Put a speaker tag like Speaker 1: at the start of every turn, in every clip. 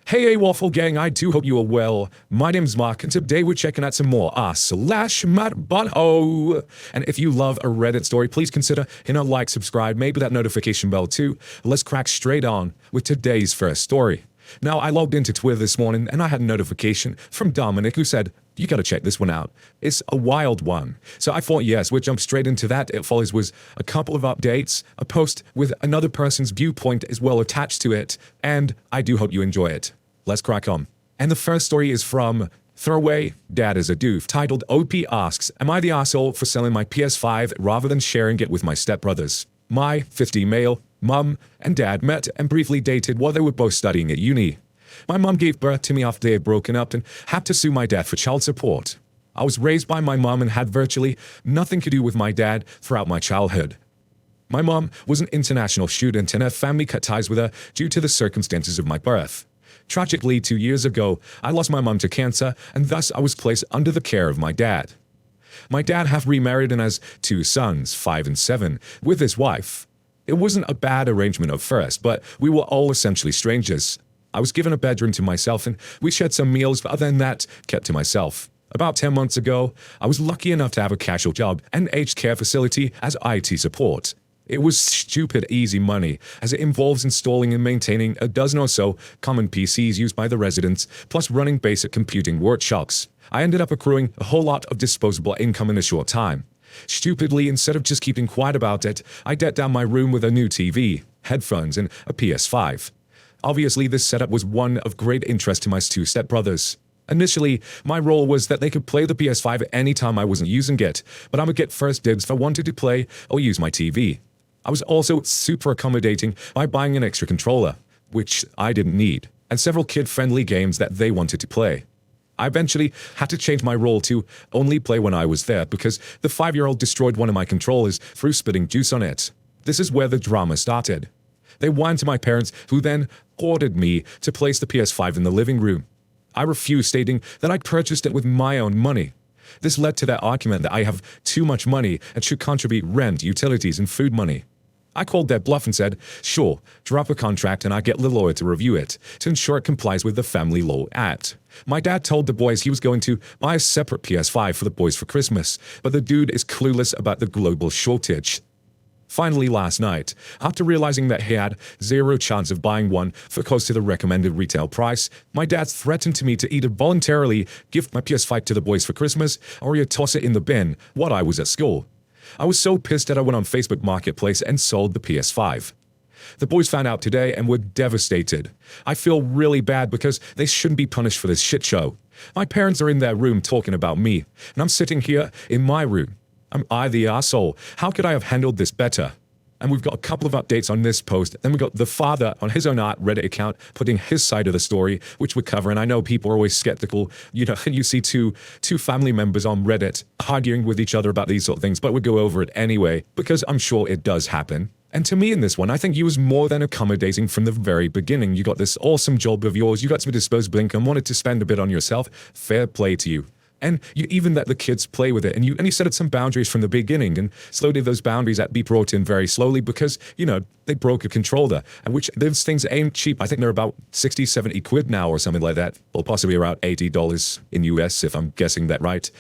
Speaker 1: Hey, Waffle Gang, I do hope you are well. My name's Mark, and today we're checking out some more r/Matt Butthole. And if you love a Reddit story, please consider hitting a like, subscribe, maybe that notification bell too. Let's crack straight on with today's first story. Now, I logged into Twitter this morning, and I had a notification from Dominic who said, you gotta check this one out. It's a wild one. So I thought, yes, we'll jump straight into that. It follows with a couple of updates, a post with another person's viewpoint as well attached to it, and I do hope you enjoy it. Let's crack on. And the first story is from Throwaway Dad is a Doof, titled OP asks, am I the asshole for selling my PS5 rather than sharing it with my stepbrothers? My 50 male mum and dad met and briefly dated while they were both studying at uni. My mum gave birth to me after they had broken up and had to sue my dad for child support. I was raised by my mum and had virtually nothing to do with my dad throughout my childhood. My mum was an international student and her family cut ties with her due to the circumstances of my birth. Tragically, 2 years ago, I lost my mum to cancer and thus I was placed under the care of my dad. My dad have remarried and has 2 sons, 5 and 7, with his wife. It wasn't a bad arrangement at first, but we were all essentially strangers. I was given a bedroom to myself and we shared some meals, but other than that, kept to myself. About 10 months ago, I was lucky enough to have a casual job at an aged care facility as IT support. It was stupid easy money, as it involves installing and maintaining a dozen or so common PCs used by the residents, plus running basic computing workshops. I ended up accruing a whole lot of disposable income in a short time. Stupidly, instead of just keeping quiet about it, I decked out my room with a new TV, headphones, and a PS5. Obviously, this setup was one of great interest to my 2 stepbrothers. Initially, my role was that they could play the PS5 at any time I wasn't using it, but I would get first dibs if I wanted to play or use my TV. I was also super accommodating by buying an extra controller, which I didn't need, and several kid-friendly games that they wanted to play. I eventually had to change my role to only play when I was there because the 5-year-old destroyed one of my controllers through spitting juice on it. This is where the drama started. They whined to my parents, who then ordered me to place the PS5 in the living room. I refused, stating that I'd purchased it with my own money. This led to their argument that I have too much money and should contribute rent, utilities, and food money. I called their bluff and said, sure, drop a contract and I get the lawyer to review it, to ensure it complies with the Family Law Act. My dad told the boys he was going to buy a separate PS5 for the boys for Christmas, but the dude is clueless about the global shortage. Finally, last night, after realizing that he had zero chance of buying one for close to the recommended retail price, my dad threatened to me to either voluntarily gift my PS5 to the boys for Christmas or he'd toss it in the bin while I was at school. I was so pissed that I went on Facebook Marketplace and sold the PS5. The boys found out today and were devastated. I feel really bad because they shouldn't be punished for this shit show. My parents are in their room talking about me, and I'm sitting here in my room. Am I the asshole? How could I have handled this better? And we've got a couple of updates on this post. Then we got the father on his own Reddit account putting his side of the story, which we cover. And I know people are always skeptical. You know, you see two family members on Reddit arguing with each other about these sort of things, but we'll go over it anyway, because I'm sure it does happen. And to me in this one, I think you was more than accommodating from the very beginning. You got this awesome job of yours, you got some disposable income, wanted to spend a bit on yourself. Fair play to you. And you even let the kids play with it, and you set some boundaries from the beginning, and slowly those boundaries had to be brought in very slowly because, you know, they broke a controller, and which those things ain't cheap. I think they're about 60, 70 quid now or something like that, or possibly around $80 in US, if I'm guessing that right.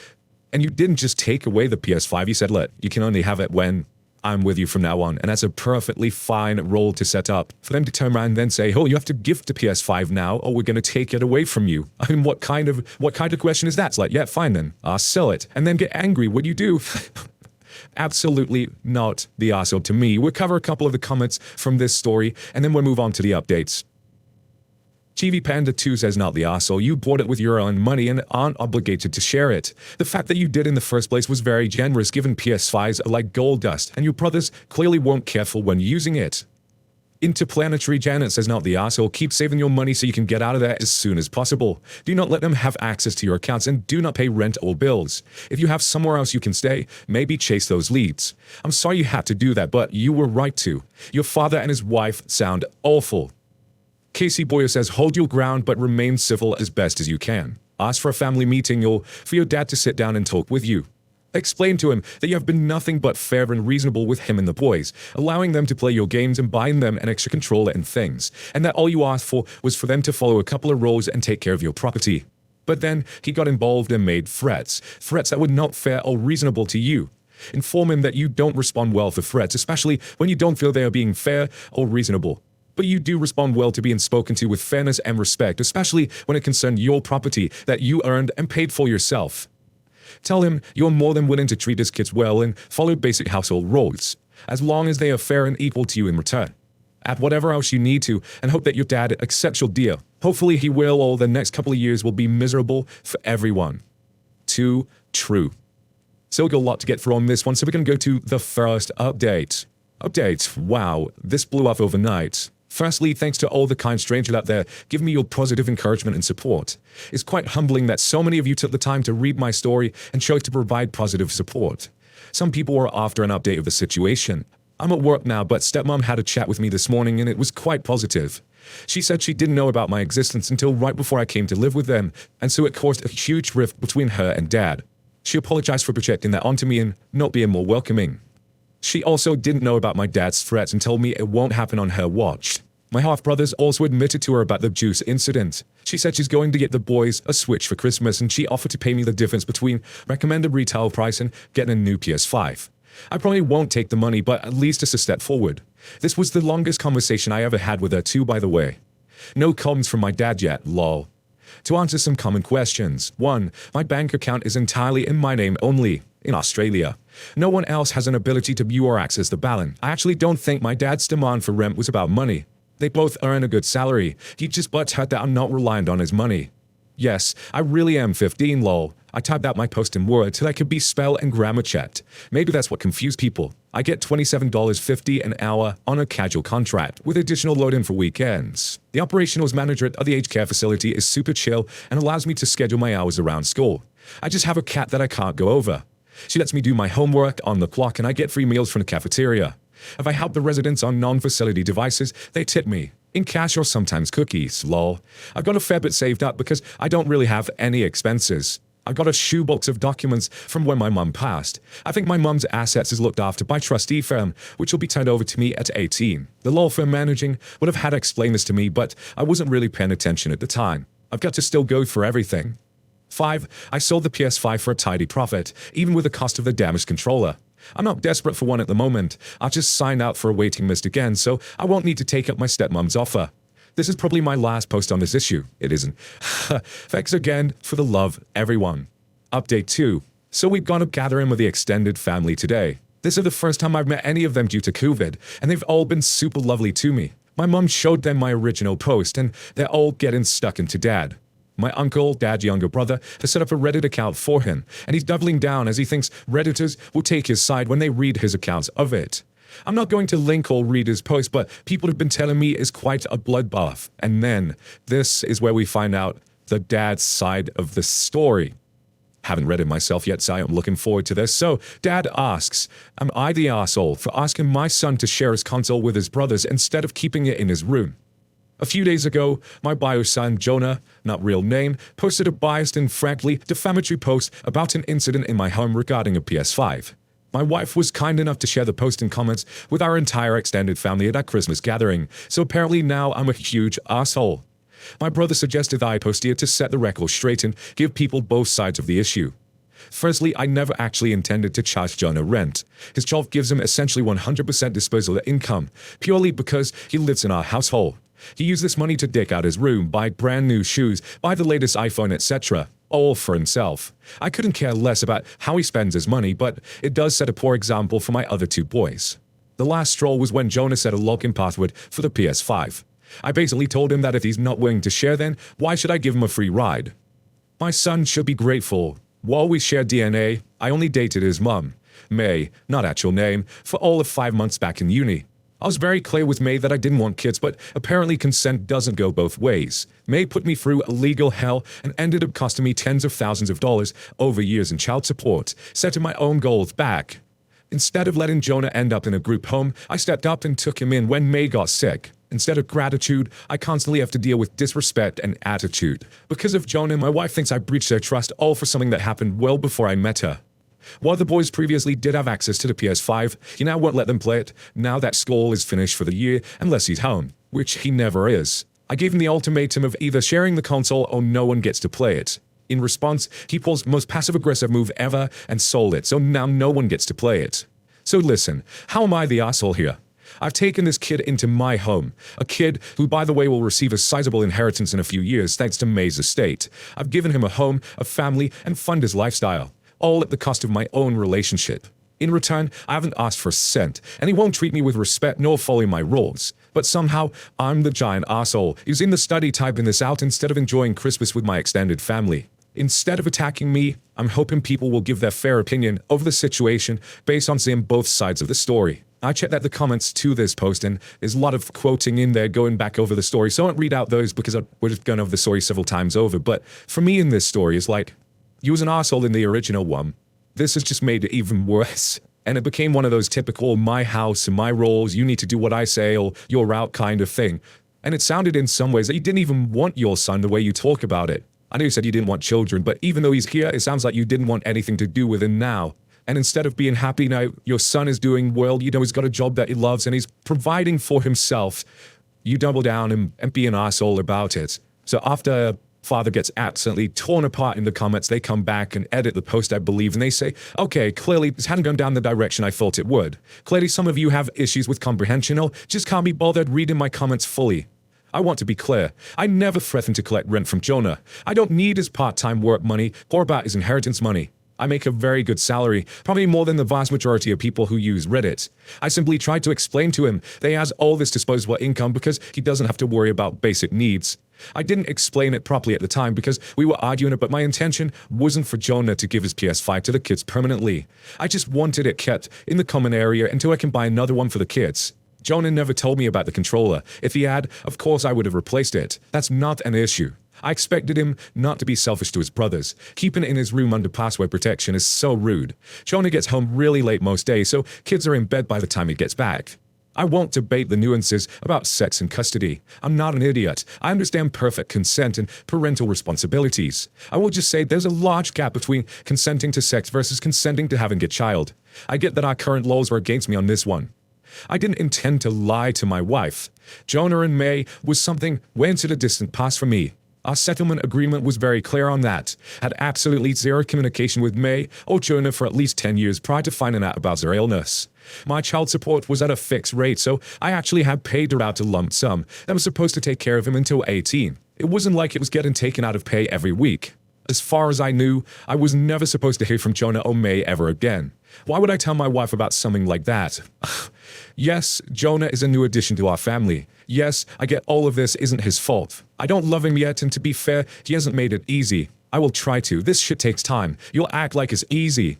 Speaker 1: And you didn't just take away the PS5, you said, look, you can only have it when I'm with you from now on. And that's a perfectly fine role to set up. For them to turn around and then say, oh, you have to gift the PS5 now or we're going to take it away from you. I mean, what kind of question is that? It's like, yeah, fine then. I'll sell it. And then get angry when you do. Absolutely not the arsehole to me. We'll cover a couple of the comments from this story and then we'll move on to the updates. Chibi Panda 2 says, not the arsehole. You bought it with your own money and aren't obligated to share it. The fact that you did in the first place was very generous, given PS5s are like gold dust, and your brothers clearly weren't careful when using it. Interplanetary Janet says, not the arsehole. Keep saving your money so you can get out of there as soon as possible. Do not let them have access to your accounts and do not pay rent or bills. If you have somewhere else you can stay, maybe chase those leads. I'm sorry you had to do that, but you were right to. Your father and his wife sound awful. Casey Boyer says, hold your ground but remain civil as best as you can. Ask for a family meeting or for your dad to sit down and talk with you. Explain to him that you have been nothing but fair and reasonable with him and the boys, allowing them to play your games and buying them an extra controller and things, and that all you asked for was for them to follow a couple of rules and take care of your property. But then he got involved and made threats that were not fair or reasonable to you. Inform him that you don't respond well to threats, especially when you don't feel they are being fair or reasonable. But you do respond well to being spoken to with fairness and respect, especially when it concerns your property that you earned and paid for yourself. Tell him you're more than willing to treat his kids well and follow basic household rules, as long as they are fair and equal to you in return. Add whatever else you need to and hope that your dad accepts your deal. Hopefully he will, or the next couple of years will be miserable for everyone. Too true. So we got a lot to get through on this one, so we're going to go to the first update. Wow, this blew up overnight. Firstly, thanks to all the kind strangers out there giving me your positive encouragement and support. It's quite humbling that so many of you took the time to read my story and chose to provide positive support. Some people were after an update of the situation. I'm at work now, but stepmom had a chat with me this morning and it was quite positive. She said she didn't know about my existence until right before I came to live with them, and so it caused a huge rift between her and dad. She apologized for projecting that onto me and not being more welcoming. She also didn't know about my dad's threats and told me it won't happen on her watch. My half-brothers also admitted to her about the juice incident. She said she's going to get the boys a Switch for Christmas, and she offered to pay me the difference between recommended retail price and getting a new PS5. I probably won't take the money, but at least it's a step forward. This was the longest conversation I ever had with her too, by the way. No comments from my dad yet, lol. To answer some common questions. 1. My bank account is entirely in my name only, in Australia. No one else has an ability to view or access the balance. I actually don't think my dad's demand for rent was about money. They both earn a good salary. He just butthurt that I'm not reliant on his money. Yes, I really am 15, lol. I typed out my post in Word till I could be spell and grammar checked. Maybe that's what confused people. I get $27.50 an hour on a casual contract, with additional load-in for weekends. The operations manager at the aged care facility is super chill and allows me to schedule my hours around school. I just have a cat that I can't go over. She lets me do my homework on the clock and I get free meals from the cafeteria. If I help the residents on non-facility devices, they tip me. In cash or sometimes cookies, lol. I've got a fair bit saved up because I don't really have any expenses. I've got a shoebox of documents from when my mum passed. I think my mum's assets is looked after by trustee firm, which will be turned over to me at 18. The law firm managing would have had to explain this to me, but I wasn't really paying attention at the time. I've got to still go for everything. 5. I sold the PS5 for a tidy profit, even with the cost of the damaged controller. I'm not desperate for one at the moment. I've just signed out for a waiting list again, so I won't need to take up my stepmom's offer. This is probably my last post on this issue. It isn't. Thanks again for the love, everyone. Update 2. So we've gone up gathering with the extended family today. This is the first time I've met any of them due to COVID, and they've all been super lovely to me. My mum showed them my original post, and they're all getting stuck into dad. My uncle, dad's younger brother, has set up a Reddit account for him, and he's doubling down as he thinks Redditors will take his side when they read his accounts of it. I'm not going to link or read his post, but people have been telling me it's quite a bloodbath. And then, this is where we find out the dad's side of the story. Haven't read it myself yet, so I'm looking forward to this. So, dad asks, am I the asshole for asking my son to share his console with his brothers instead of keeping it in his room? A few days ago, my bio son, Jonah, not real name, posted a biased and frankly defamatory post about an incident in my home regarding a PS5. My wife was kind enough to share the post in comments with our entire extended family at our Christmas gathering, so apparently now I'm a huge asshole. My brother suggested that I post here to set the record straight and give people both sides of the issue. Firstly, I never actually intended to charge Jonah rent. His job gives him essentially 100% disposable income, purely because he lives in our household. He used this money to deck out his room, buy brand new shoes, buy the latest iPhone, etc. All for himself. I couldn't care less about how he spends his money, but it does set a poor example for my other two boys. The last straw was when Jonah set a login password for the PS5. I basically told him that if he's not willing to share, then why should I give him a free ride? My son should be grateful. While we shared DNA, I only dated his mum, May, not actual name, for all of 5 months back in uni. I was very clear with May that I didn't want kids, but apparently consent doesn't go both ways. May put me through a legal hell and ended up costing me tens of thousands of dollars over years in child support, setting my own goals back. Instead of letting Jonah end up in a group home, I stepped up and took him in when May got sick. Instead of gratitude, I constantly have to deal with disrespect and attitude. Because of Jonah, my wife thinks I breached their trust, all for something that happened well before I met her. While the boys previously did have access to the PS5, he now won't let them play it now that school is finished for the year unless he's home, which he never is. I gave him the ultimatum of either sharing the console or no one gets to play it. In response, he pulls the most passive-aggressive move ever and sold it, so now no one gets to play it. So listen, how am I the asshole here? I've taken this kid into my home, a kid who, by the way, will receive a sizable inheritance in a few years thanks to May's estate. I've given him a home, a family, and funded his lifestyle, all at the cost of my own relationship. In return, I haven't asked for a cent, and he won't treat me with respect nor follow my rules. But somehow, I'm the giant asshole who's in the study typing this out instead of enjoying Christmas with my extended family. Instead of attacking me, I'm hoping people will give their fair opinion of the situation based on seeing both sides of the story. I checked out the comments to this post, and there's a lot of quoting in there going back over the story, so I won't read out those because I would have gone over the story several times over. But for me in this story, it's like, you was an asshole in the original one. This has just made it even worse. And it became one of those typical my house and my rules, you need to do what I say or you're out kind of thing. And it sounded in some ways that you didn't even want your son the way you talk about it. I know you said you didn't want children, but even though he's here, it sounds like you didn't want anything to do with him now. And instead of being happy now, your son is doing well, you know he's got a job that he loves and he's providing for himself, you double down and be an asshole about it. So after father gets absolutely torn apart in the comments, they come back and edit the post, I believe, and they say, okay, clearly this hadn't gone down the direction I thought it would. Clearly some of you have issues with comprehension or just can't be bothered reading my comments fully. I want to be clear. I never threatened to collect rent from Jonah. I don't need his part-time work money or about his inheritance money. I make a very good salary, probably more than the vast majority of people who use Reddit. I simply tried to explain to him that he has all this disposable income because he doesn't have to worry about basic needs. I didn't explain it properly at the time because we were arguing it, but my intention wasn't for Jonah to give his PS5 to the kids permanently. I just wanted it kept in the common area until I can buy another one for the kids. Jonah never told me about the controller. If he had, of course I would have replaced it. That's not an issue. I expected him not to be selfish to his brothers. Keeping it in his room under password protection is so rude. Jonah gets home really late most days, so kids are in bed by the time he gets back. I won't debate the nuances about sex and custody. I'm not an idiot. I understand perfect consent and parental responsibilities. I will just say there's a large gap between consenting to sex versus consenting to having a child. I get that our current laws are against me on this one. I didn't intend to lie to my wife. Jonah and May was something way into the distant past for me. Our settlement agreement was very clear on that. Had absolutely zero communication with May or Jonah for at least 10 years prior to finding out about their illness. My child support was at a fixed rate, so I actually had paid her out a lump sum that was supposed to take care of him until 18. It wasn't like it was getting taken out of pay every week. As far as I knew, I was never supposed to hear from Jonah or May ever again. Why would I tell my wife about something like that? Yes, Jonah is a new addition to our family. Yes, I get all of this isn't his fault. I don't love him yet, and to be fair, he hasn't made it easy. I will try to. This shit takes time. You'll act like it's easy.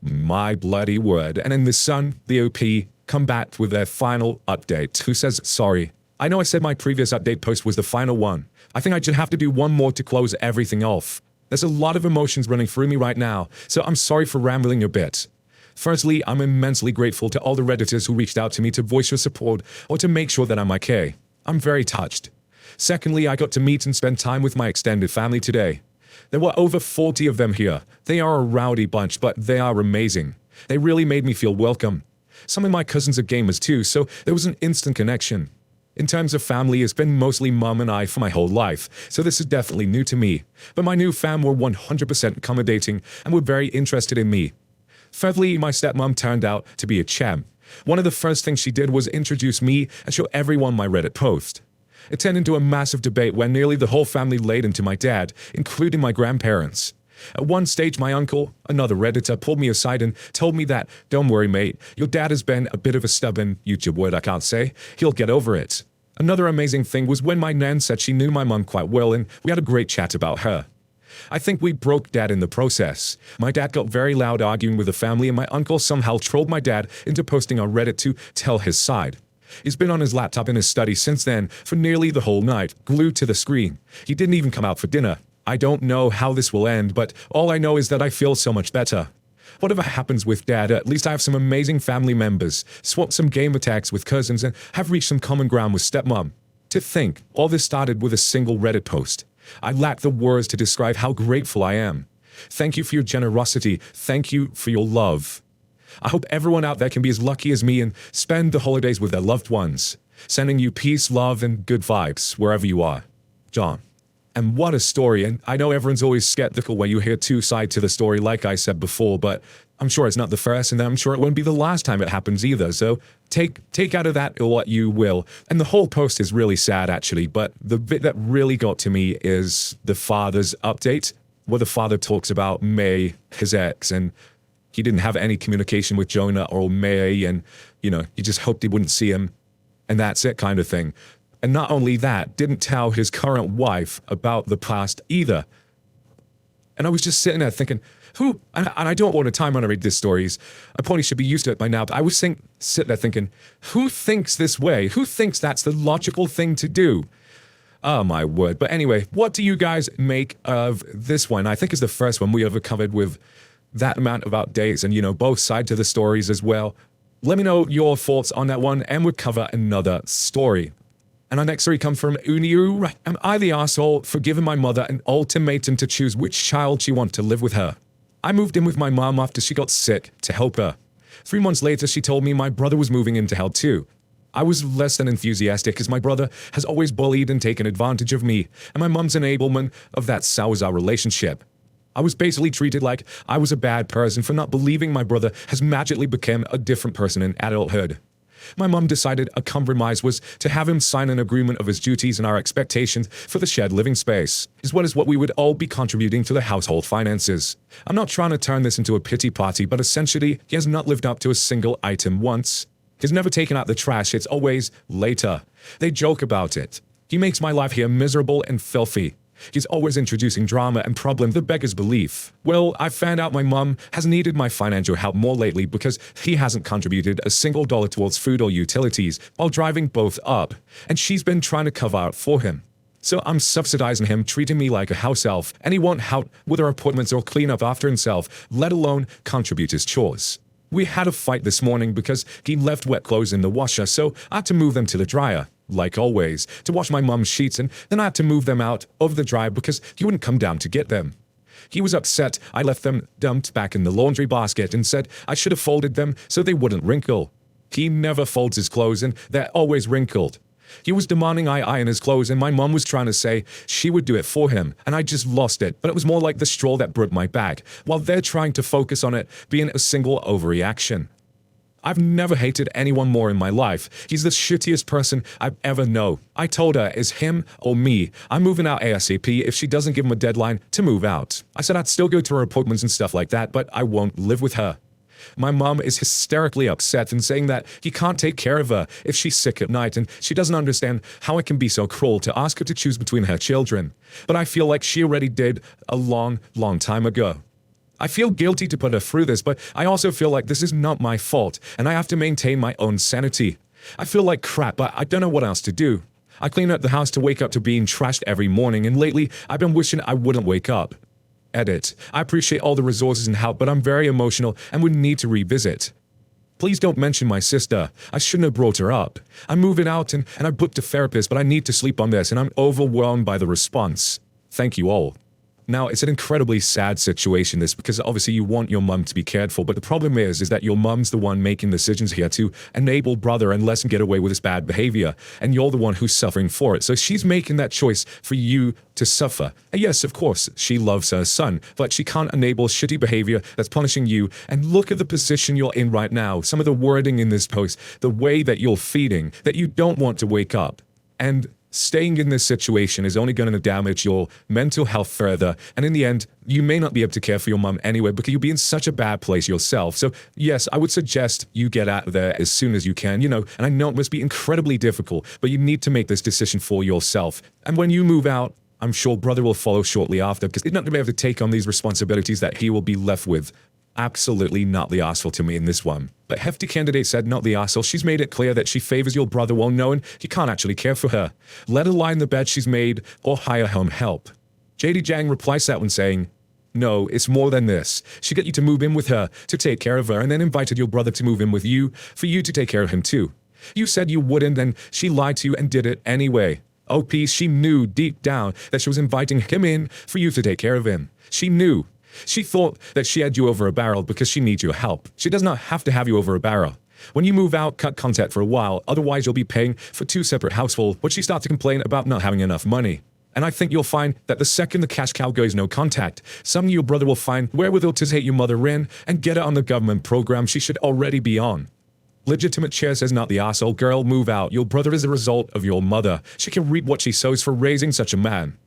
Speaker 1: My bloody word. And then the son, the OP, come back with their final update. Who says sorry? I know I said my previous update post was the final one. I think I just have to do one more to close everything off. There's a lot of emotions running through me right now, so I'm sorry for rambling a bit. Firstly, I'm immensely grateful to all the Redditors who reached out to me to voice your support or to make sure that I'm okay. I'm very touched. Secondly, I got to meet and spend time with my extended family today. There were over 40 of them here. They are a rowdy bunch, but they are amazing. They really made me feel welcome. Some of my cousins are gamers too, so there was an instant connection. In terms of family, it's been mostly mum and I for my whole life, so this is definitely new to me. But my new fam were 100% accommodating and were very interested in me. Thirdly, my stepmom turned out to be a champ. One of the first things she did was introduce me and show everyone my Reddit post. It turned into a massive debate where nearly the whole family laid into my dad, including my grandparents. At one stage, my uncle, another Redditor, pulled me aside and told me that, "Don't worry, mate, your dad has been a bit of a stubborn YouTube word I can't say. He'll get over it." Another amazing thing was when my nan said she knew my mum quite well and we had a great chat about her. I think we broke dad in the process. My dad got very loud arguing with the family and my uncle somehow trolled my dad into posting on Reddit to tell his side. He's been on his laptop in his study since then for nearly the whole night, glued to the screen. He didn't even come out for dinner. I don't know how this will end, but all I know is that I feel so much better. Whatever happens with Dad, at least I have some amazing family members, swapped some game attacks with cousins, and have reached some common ground with stepmom. To think, all this started with a single Reddit post. I lack the words to describe how grateful I am. Thank you for your generosity. Thank you for your love. I hope everyone out there can be as lucky as me and spend the holidays with their loved ones. Sending you peace, love, and good vibes wherever you are. John. And what a story. And I know everyone's always skeptical when you hear two sides to the story, like I said before, but I'm sure it's not the first, and I'm sure it won't be the last time it happens either. So take out of that what you will. And the whole post is really sad, actually, but the bit that really got to me is the father's update, where the father talks about May, his ex, and he didn't have any communication with Jonah or May, and, he just hoped he wouldn't see him, and that's it kind of thing. And not only that, didn't tell his current wife about the past either. And I was just sitting there thinking, who, and I don't want to time read these stories, I probably should be used to it by now, but I was sitting there thinking, who thinks this way? Who thinks that's the logical thing to do? Oh my word. But anyway, what do you guys make of this one? I think it's the first one we ever covered with that amount of updates and, both sides of the stories as well. Let me know your thoughts on that one, and we'll cover another story. And our next story comes from Uniu. Am I the asshole for giving my mother an ultimatum to choose which child she wants to live with her? I moved in with my mom after she got sick to help her. 3 months later, she told me my brother was moving in to help too. I was less than enthusiastic as my brother has always bullied and taken advantage of me, and my mom's enablement of that sours our relationship. I was basically treated like I was a bad person for not believing my brother has magically become a different person in adulthood. My mom decided a compromise was to have him sign an agreement of his duties and our expectations for the shared living space, as well as what we would all be contributing to the household finances. I'm not trying to turn this into a pity party, but essentially, he has not lived up to a single item once. He's never taken out the trash, it's always later. They joke about it. He makes my life here miserable and filthy. He's always introducing drama and problems that beggars belief. Well, I found out my mum has needed my financial help more lately because he hasn't contributed a single dollar towards food or utilities while driving both up, and she's been trying to cover out for him. So I'm subsidizing him, treating me like a house elf, and he won't help with our appointments or clean up after himself, let alone contribute his chores. We had a fight this morning because he left wet clothes in the washer, so I had to move them to the dryer, like always, to wash my mum's sheets, and then I had to move them out of the dryer because he wouldn't come down to get them. He was upset I left them dumped back in the laundry basket and said I should have folded them so they wouldn't wrinkle. He never folds his clothes and they're always wrinkled. He was demanding I iron his clothes, and my mum was trying to say she would do it for him, and I just lost it, but it was more like the straw that broke my back, while they're trying to focus on it being a single overreaction. I've never hated anyone more in my life. He's the shittiest person I've ever known. I told her it's him or me. I'm moving out ASAP if she doesn't give him a deadline to move out. I said I'd still go to her appointments and stuff like that, but I won't live with her. My mom is hysterically upset and saying that he can't take care of her if she's sick at night, and she doesn't understand how it can be so cruel to ask her to choose between her children. But I feel like she already did a long, long time ago. I feel guilty to put her through this, but I also feel like this is not my fault, and I have to maintain my own sanity. I feel like crap, but I don't know what else to do. I clean up the house to wake up to being trashed every morning, and lately I've been wishing I wouldn't wake up. Edit. I appreciate all the resources and help, but I'm very emotional and would need to revisit. Please don't mention my sister. I shouldn't have brought her up. I'm moving out and I booked a therapist, but I need to sleep on this, and I'm overwhelmed by the response. Thank you all. Now, it's an incredibly sad situation, this, because obviously you want your mum to be cared for, but the problem is that your mum's the one making decisions here to enable brother and let him get away with his bad behavior, and you're the one who's suffering for it. So she's making that choice for you to suffer. And yes, of course, she loves her son, but she can't enable shitty behavior that's punishing you. And look at the position you're in right now. Some of the wording in this post, the way that you're feeding, that you don't want to wake up. And staying in this situation is only going to damage your mental health further, and in the end, you may not be able to care for your mum anyway because you'll be in such a bad place yourself. So yes, I would suggest you get out of there as soon as you can, and I know it must be incredibly difficult, but you need to make this decision for yourself. And when you move out, I'm sure brother will follow shortly after, because he's not going to be able to take on these responsibilities that he will be left with. Absolutely not the arsehole to me in this one. But Hefty Candidate said not the arsehole. She's made it clear that she favors your brother while knowing he can't actually care for her. Let her lie in the bed she's made or hire home help. JD Jang replies to that one saying, no, it's more than this. She got you to move in with her, to take care of her, and then invited your brother to move in with you, for you to take care of him too. You said you wouldn't, then she lied to you and did it anyway. OP, she knew deep down that she was inviting him in for you to take care of him. She knew. She thought that she had you over a barrel because she needs your help. She does not have to have you over a barrel. When you move out, cut contact for a while, otherwise you'll be paying for 2 separate households, but she starts to complain about not having enough money. And I think you'll find that the second the cash cow goes no contact, suddenly your brother will find wherewithal to take your mother in and get her on the government program she should already be on. Legitimate chair says not the arsehole. Girl, move out. Your brother is a result of your mother. She can reap what she sows for raising such a man.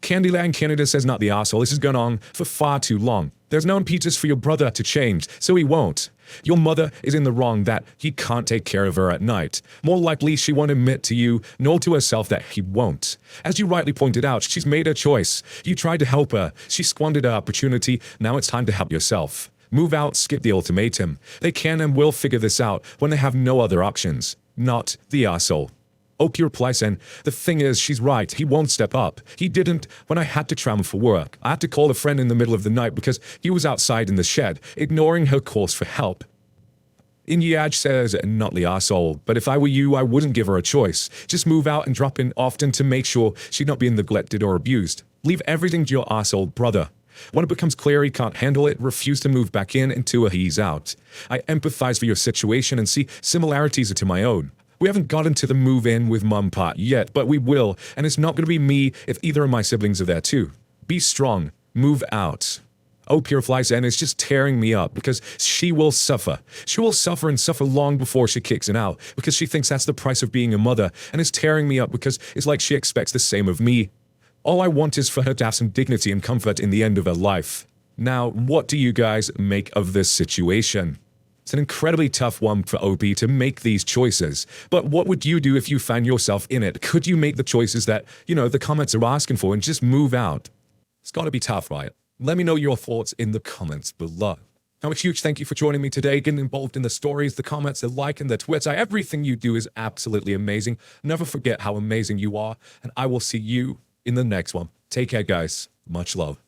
Speaker 1: Candyland Canada says not the arsehole. This has gone on for far too long. There's no impetus for your brother to change, so he won't. Your mother is in the wrong that he can't take care of her at night. More likely, she won't admit to you nor to herself that he won't. As you rightly pointed out, she's made her choice. You tried to help her. She squandered her opportunity. Now it's time to help yourself. Move out, skip the ultimatum. They can and will figure this out when they have no other options. Not the arsehole. Oki replies saying, the thing is, she's right, he won't step up. He didn't when I had to travel for work. I had to call a friend in the middle of the night because he was outside in the shed, ignoring her calls for help. Inyaj says, not the arsehole, but if I were you, I wouldn't give her a choice. Just move out and drop in often to make sure she's not being neglected or abused. Leave everything to your arsehole brother. When it becomes clear he can't handle it, refuse to move back in until he's out. I empathize for your situation and see similarities to my own. We haven't gotten to the move in with mum part yet, but we will, and it's not going to be me if either of my siblings are there too. Be strong. Move out. Oh, Purefly's and it's just tearing me up because she will suffer. She will suffer and suffer long before she kicks it out because she thinks that's the price of being a mother, and it's tearing me up because it's like she expects the same of me. All I want is for her to have some dignity and comfort in the end of her life. Now, what do you guys make of this situation? It's an incredibly tough one for OP to make these choices. But what would you do if you found yourself in it? Could you make the choices that, the comments are asking for and just move out? It's got to be tough, right? Let me know your thoughts in the comments below. Now, a huge thank you for joining me today, getting involved in the stories, the comments, the like, and the Twitter. Everything you do is absolutely amazing. Never forget how amazing you are, and I will see you in the next one. Take care, guys. Much love.